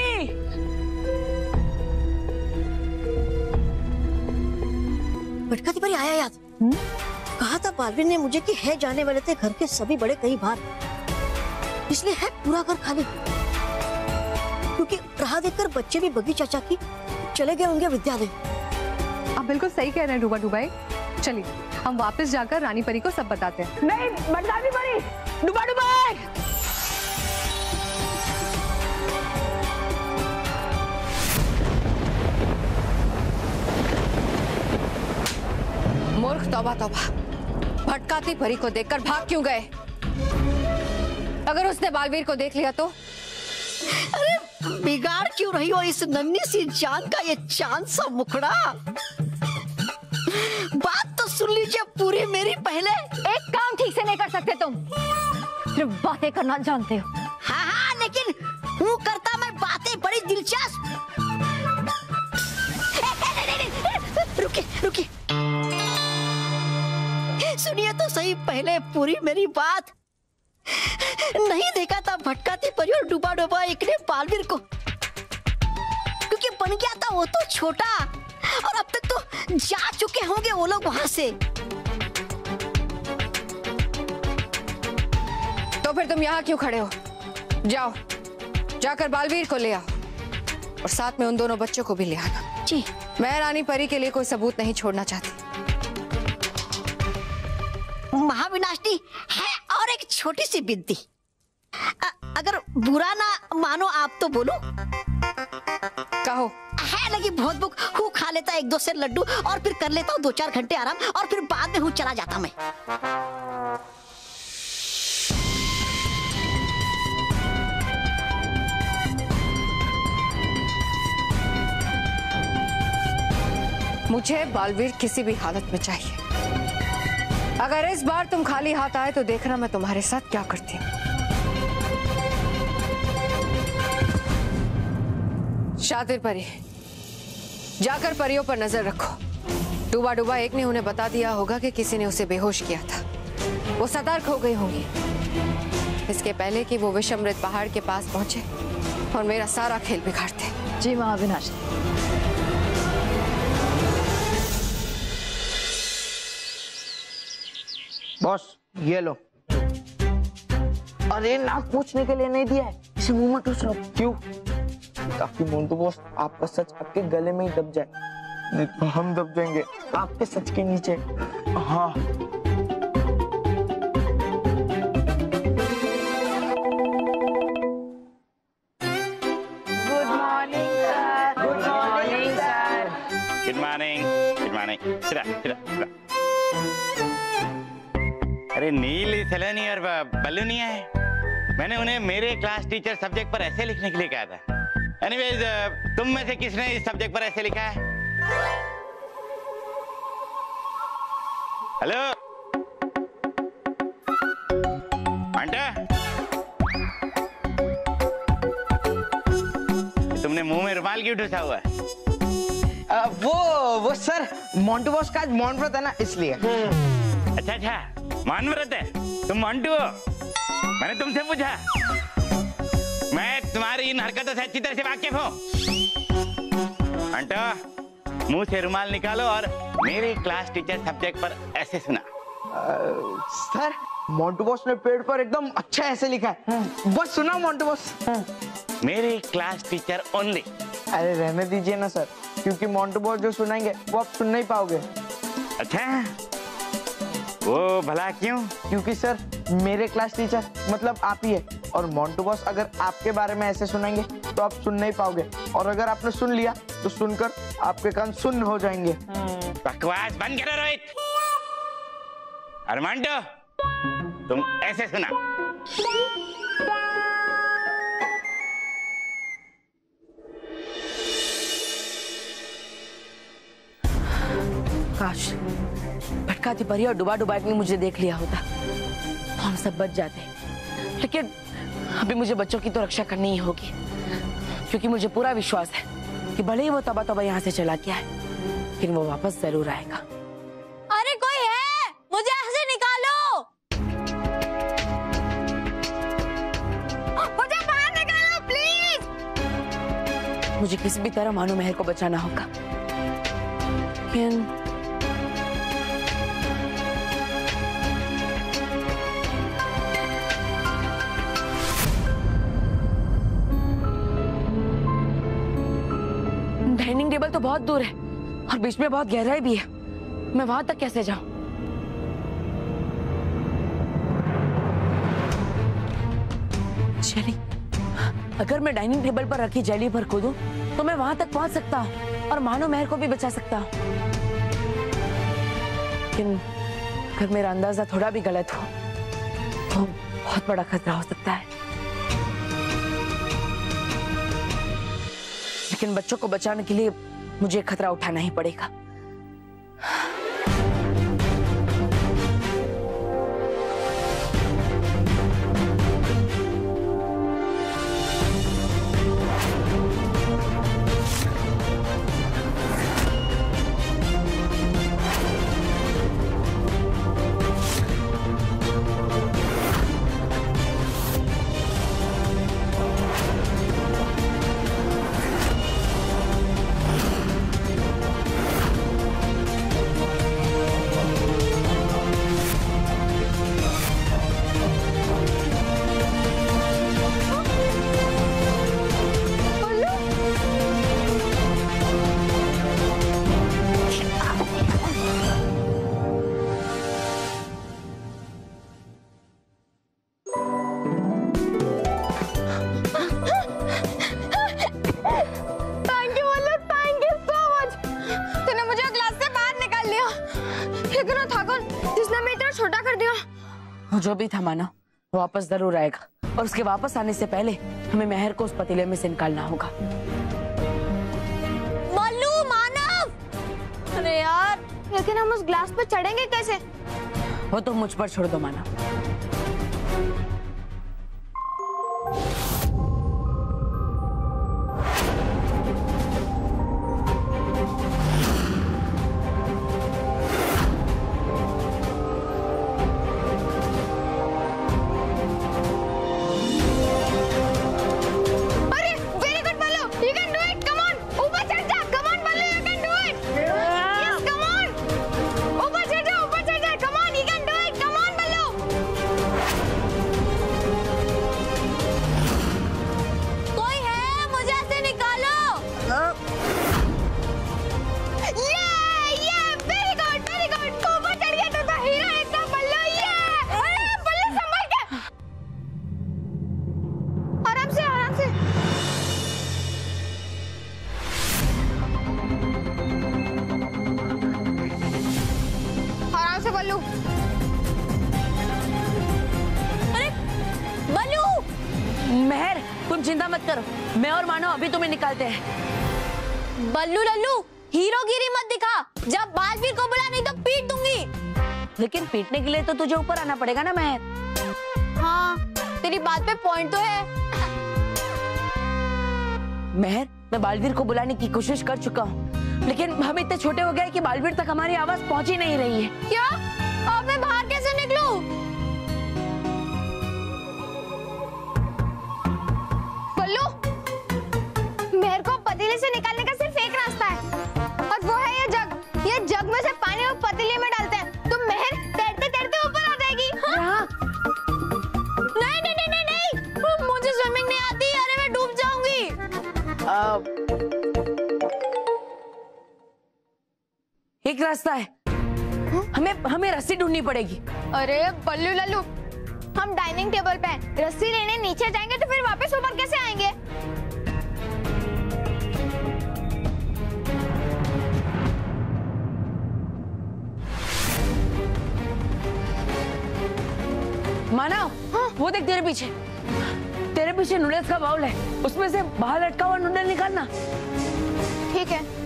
परी। भटकाती परी आया याद। कहा था बालवीर ने मुझे कि है जाने वाले थे घर के सभी बड़े कई बार, इसलिए है पूरा घर खाली। क्योंकि राह देखकर बच्चे भी बगी चाचा की चले गए होंगे विद्यालय। आप बिल्कुल सही कह रहे हैं डूबा डुबाई। चलिए हम वापस जाकर रानी परी को सब बताते हैं। नहीं भटकाती परी, डूबा डुबाई। मूर्ख, तौबा तौबा, भटकाती परी को देखकर भाग क्यों गए? अगर उसने बालवीर को देख लिया तो? अरे बिगाड़ क्यों रही हो इस नन्ही सी जान का ये चांद सा मुखड़ा। बात तो सुन लीजिए पूरी मेरी पहले। एक काम ठीक से नहीं कर सकते तुम, सिर्फ बातें करना जानते हो। हाँ हाँ, लेकिन हूँ करता मैं बातें बड़ी दिलचस्प। रुकिए रुकिए, सुनिए तो सही पहले पूरी मेरी बात। नहीं देखा था भटकाती परी और डूबा डूबा एक ने बालवीर को, क्योंकि बन गया था वो तो छोटा और अब तक तो जा चुके होंगे वो लोग वहां से। तो फिर तुम यहाँ क्यों खड़े हो? जाओ, जाकर बालवीर को ले आओ और साथ में उन दोनों बच्चों को भी ले आना। जी। मैं रानी परी के लिए कोई सबूत नहीं छोड़ना चाहती। महाविनाशनी है और एक छोटी सी विनती, अगर बुरा ना मानो आप तो बोलो। कहो। है लगी बहुत भूख, हूँ खा लेता एक दो से लड्डू और फिर कर लेता हूँ 2-4 घंटे आराम और फिर बाद में हूँ चला जाता मैं। मुझे बालवीर किसी भी हालत में चाहिए। अगर इस बार तुम खाली हाथ आए तो देखना मैं तुम्हारे साथ क्या करती हूँ। शातिर परी, जाकर परियों पर नजर रखो। डूबा डूबा एक ने उन्हें बता दिया होगा कि किसी ने उसे बेहोश किया था। वो सतर्क हो गई होंगी इसके पहले कि वो विषमृत पहाड़ के पास पहुंचे और मेरा सारा खेल बिगाड़ते। जी महाविनाश। बॉस ये लो। अरे नाक पूछने के लिए नहीं दिया है, इसे मुंह में ठूस लो। क्यों? ताकि मोंटू बॉस आपका सच आपके गले में ही दब जाए। नहीं तो हम दब जाएंगे आपके सच के नीचे। हाँ। Good morning sir. Good morning sir. Good morning. Good morning. सिरा। अरे नील सलोनी और बल्लू नहीं आए। मैंने उन्हें मेरे क्लास टीचर सब्जेक्ट पर ऐसे लिखने के लिए कहा था। एनीवेज, तुम में से किसने इस सब्जेक्ट पर ऐसे लिखा है? हेलो आंटा, तुमने मुंह में रुमाल क्यों ठूसा हुआ है? वो सर मोंटू बॉस का आज मौन व्रत है ना, इसलिए। अच्छा, मौन व्रत है? तुम मोंटू हो? मैंने तुमसे पूछा। मैं तुम्हारी इन हरकतों से अच्छी तरह से वाकिफ हूँ। अंटो, मुंह से रुमाल निकालो और मेरे क्लास टीचर सब्जेक्ट पर ऐसे सुना। सर मोंटू बॉस ने पेड़ पर एकदम अच्छा ऐसे लिखा है। बस सुना मोंटू बॉस। मेरे क्लास टीचर ओनली। अरे रहने दीजिए ना सर, क्योंकि मोंटू बॉस जो सुनाएंगे वो आप सुन नहीं पाओगे। अच्छा, वो भला क्यों? क्योंकि सर मेरे क्लास टीचर मतलब आप ही है, और मोंटू बॉस अगर आपके बारे में ऐसे सुनाएंगे तो आप सुन नहीं पाओगे, और अगर आपने सुन लिया तो सुनकर आपके कान सुन्न हो जाएंगे। बकवास बंद करो रोहित। और मोंटू, तुम ऐसे सुना। काश भटकाती परी और डुबा डुबा ने मुझे देख लिया होता तो हम सब बच जाते, लेकिन अभी मुझे बच्चों की तो रक्षा करनी ही होगी, क्योंकि मुझे पूरा विश्वास है कि भले ही वो तबा तबा यहाँ से चला गया है, लेकिन वो वापस जरूर आएगा। अरे कोई है, मुझे यहाँ से निकालो, मुझे बाहर निकालो प्लीज। मुझे किसी भी तरह मानो मेहर को बचाना होगा। लेकिन डाइनिंग टेबल तो बहुत दूर है और बीच में बहुत गहराई भी है। मैं वहां तक कैसे जाऊं? जेली, अगर मैं डाइनिंग टेबल पर रखी जेली पर कूदूं तो मैं वहां तक पहुंच सकता हूं और मानो मेहर को भी बचा सकता हूं। लेकिन अगर मेरा अंदाजा थोड़ा भी गलत हो तो बहुत बड़ा खतरा हो सकता है। लेकिन बच्चों को बचाने के लिए मुझे खतरा उठाना ही पड़ेगा। जो भी था माना वापस जरूर आएगा और उसके वापस आने से पहले हमें मेहर को उस पतीले में से निकालना होगा। मल्लू, मानव, अरे यार, लेकिन हम उस ग्लास पे चढ़ेंगे कैसे? वो तो मुझ पर छोड़ दो मानव। मेहर, तुम चिंता मत करो, मैं और मानो अभी तुम्हें निकालते हैं। बल्लू लल्लू, हीरोगिरी मत दिखा, जब बालवीर को बुला नहीं तो पीट दूंगी। लेकिन पीटने के लिए तो तुझे ऊपर आना पड़ेगा ना मेहर। हाँ, तेरी बात पे पॉइंट तो है। मेहर, मैं बालवीर को बुलाने की कोशिश कर चुका हूँ, लेकिन हम इतने छोटे हो गए कि बालवीर तक हमारी आवाज पहुंच ही नहीं रही है। क्या? अब मैं बाहर कैसे निकलूं? बल्लू, मेहर को पतीले से निकालने का सिर्फ एक रास्ता है और वो है ये जग। ये जग में से पानी वो पतीले में डालते हैं तो मेहर तैरते तैरते ऊपर आ जाएगी। हाँ? नहीं नहीं नहीं नहीं, मुझे स्विमिंग नहीं आती। अरे मैं डूब जाऊंगी। एक रास्ता है, हमें रस्सी ढूंढनी पड़ेगी। अरे बल्लू लल्लू, हम डाइनिंग टेबल पे हैं, रस्सी लेने नीचे जाएंगे तो फिर वापस ऊपर कैसे आएंगे? मानव, वो देख तेरे पीछे नूडल्स का बाउल है, उसमें से बाहर लटका हुआ नूडल निकालना। ठीक है।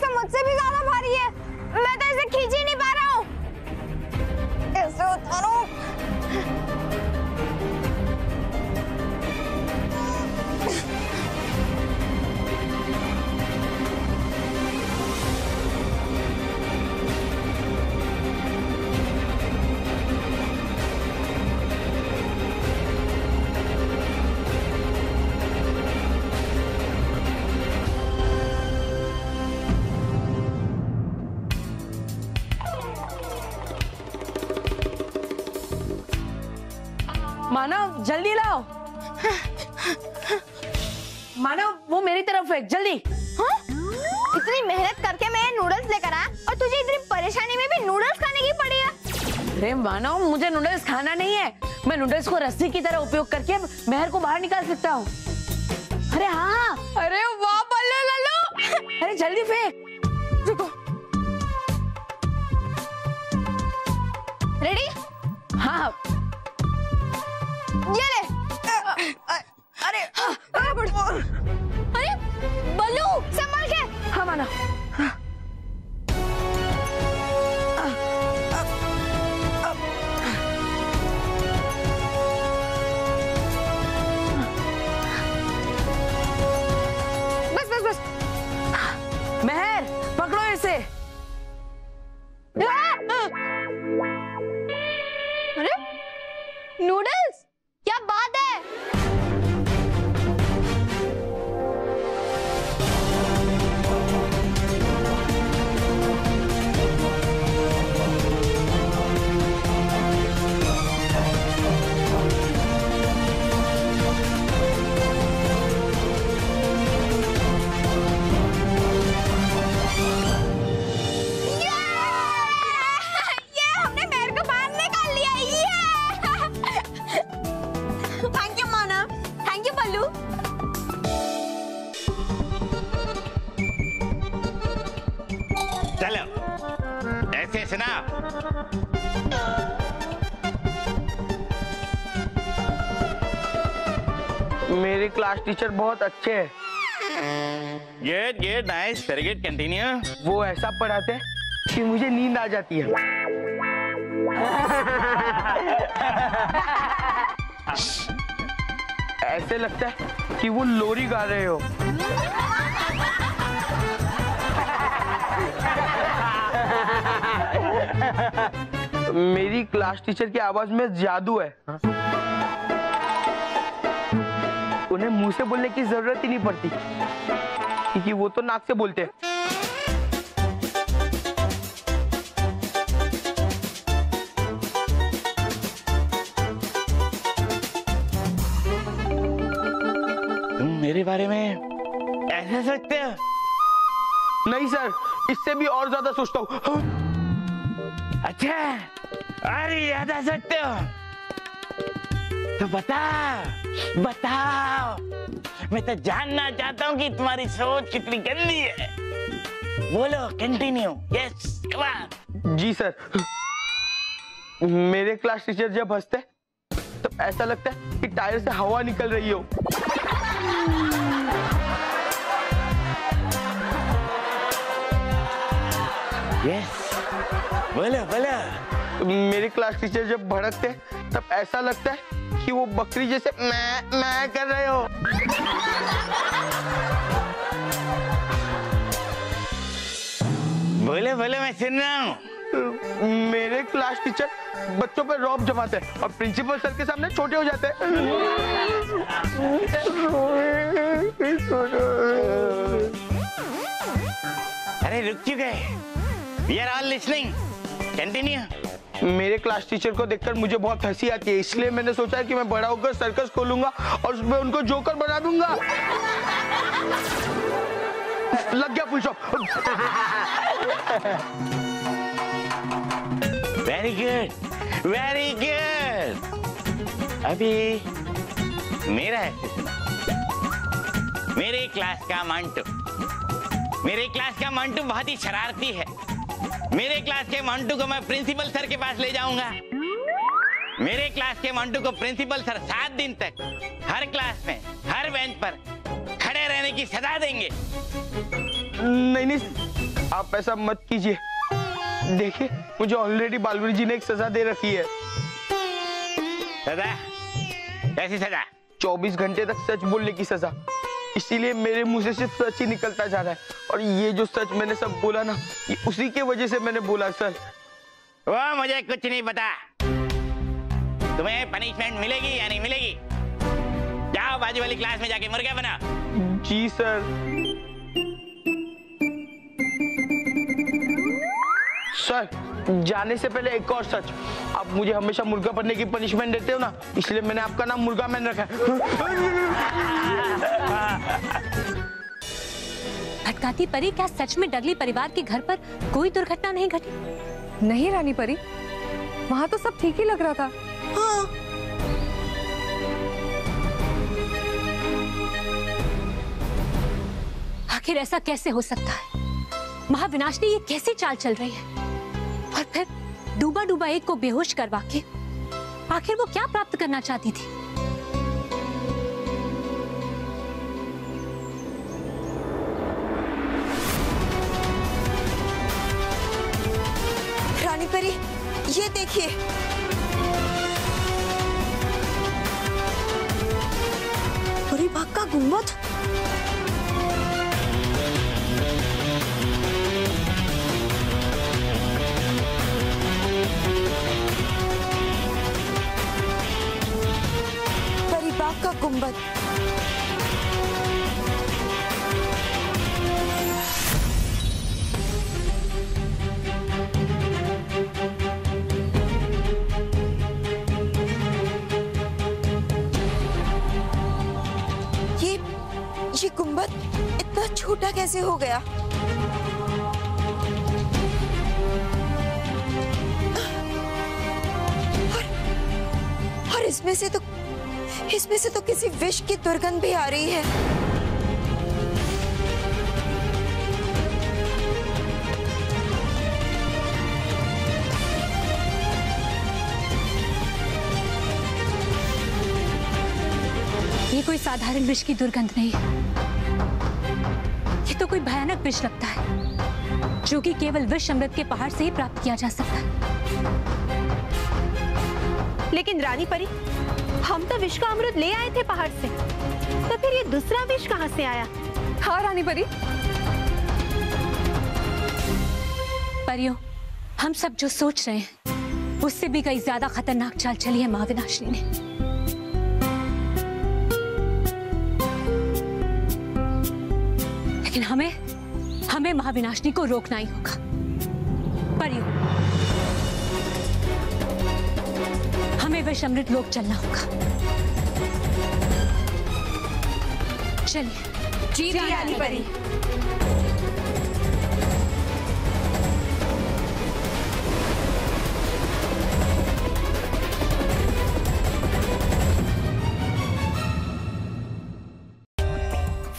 मुझसे भी ज्यादा भारी है, मैं तो इसे खींच ही नहीं पा रहा हूँ। कैसे उतारूं? जल्दी लाओ। मानव वो मेरी तरफ फेंक जल्दी। हाँ? इतनी मेहनत करके मैं नूडल्स लेकर आया और तुझे इतनी परेशानी में भी नूडल्स खाने की पड़ी है। अरे मानव मुझे नूडल्स खाना नहीं है, मैं नूडल्स को रस्सी की तरह उपयोग करके मेहर को बाहर निकाल सकता हूँ। अरे हाँ, अरे वाह बल्लू लल्लू। अरे जल्दी फेंक। रुको। रेडी? हाँ ये ले। अरे अरे बल्लू संभाल के। हाँ मानव। बस बस बस। मेहर पकड़ो इसे। अरे नूडल्स, क्या बात है। चलो ऐसे सुना। मेरे क्लास टीचर बहुत अच्छे हैं। Good good nice very good continue. वो ऐसा पढ़ाते हैं कि मुझे नींद आ जाती है। ऐसे लगता है कि वो लोरी गा रहे हो। मेरी क्लास टीचर की आवाज में जादू है। उन्हें मुंह से बोलने की जरूरत ही नहीं पड़ती क्योंकि वो तो नाक से बोलते हैं। तुम मेरे बारे में ऐसे सोचते हो? नहीं सर, इससे भी और ज्यादा सोचता हूँ। अच्छा, अरे ज्यादा सोचते हो तो बताओ बताओ, मैं तो जानना चाहता हूँ कि तुम्हारी सोच कितनी गंदी है। बोलो कंटिन्यू। Yes come on. जी सर, मेरे क्लास टीचर जब हंसते तब ऐसा लगता है कि टायर से हवा निकल रही हो। यस बोलो बोलो। मेरे क्लास टीचर जब भड़कते तब ऐसा लगता है कि वो बकरी जैसे मैं कर रहे हो। बोलो बोलो, मैं सुन रहा हूँ। मेरे क्लास टीचर बच्चों पर रौब जमाते हैं और प्रिंसिपल सर के सामने छोटे हो जाते हैं। अरे रुक क्यों गए? We are all listening. Continue. मेरे क्लास टीचर को देखकर मुझे बहुत हंसी आती है, इसलिए मैंने सोचा कि मैं बड़ा होकर सर्कस खोलूंगा और उसमें उनको जोकर बना दूंगा। लग गया full stop. Very good very good. अभी मेरा है सुना। मेरे क्लास का मंटू बहुत ही शरारती है। मेरे क्लास के मंटू को मैं प्रिंसिपल सर के पास ले जाऊंगा। मेरे क्लास के मंटू को प्रिंसिपल सर 7 दिन तक हर क्लास में हर बेंच पर खड़े रहने की सजा देंगे। नहीं, आप ऐसा मत कीजिए। देखिए, मुझे ऑलरेडी बालवीर जी ने एक सजा दे रखी है। सजा? कैसी सजा? 24 घंटे तक सच बोलने की सजा। इसीलिए मेरे मुंह से सिर्फ सच ही निकलता जा रहा है और ये जो सच मैंने सब बोला ना, ये उसी के वजह से मैंने बोला सर। वो मुझे कुछ नहीं पता। तुम्हें पनिशमेंट मिलेगी या नहीं मिलेगी? जाओ बाजू वाली क्लास में जाके मुर्गा बना। जी सर। सर, जाने से पहले एक और सच, आप मुझे हमेशा मुर्गा बनने की पनिशमेंट देते हो ना, इसलिए मैंने आपका नाम मुर्गा मैन रखा है। भटकाती परी, क्या सच में डगली परिवार के घर पर कोई दुर्घटना नहीं घटी? नहीं रानी परी, वहां तो सब ठीक ही लग रहा था। हाँ। आखिर ऐसा कैसे हो सकता है? महाविनाशनी ये कैसी चाल चल रही है? और फिर डूबा डूबा एक को बेहोश करवा के आखिर वो क्या प्राप्त करना चाहती थी? रानी परी, ये देखिए, परी बाग का गुम्बद। परी बाग का गुम्बद। ये गुम्बद इतना छोटा कैसे हो गया? और इसमें से तो किसी विष की दुर्गंध भी आ रही है। ये कोई साधारण विष की दुर्गंध नहीं है, ये तो कोई भयानक विष लगता है जो कि केवल विष अमृत के पहाड़ से ही प्राप्त किया जा सकता है। लेकिन रानी परी, हम तो विष का अमृत ले आए थे पहाड़ से, तो फिर ये दूसरा विष कहाँ से आया? हाँ रानी परी, परियों, हम सब जो सोच रहे हैं उससे भी कई ज्यादा खतरनाक चाल चली है महाविनाशिनी ने। लेकिन हमें महाविनाशिनी को रोकना ही होगा। परियों, हमें विष अमृत लोक चलना होगा। चलिए। जी रानी परी।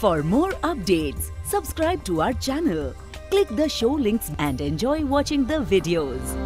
For more updates, subscribe to our channel, click the show links and enjoy watching the videos.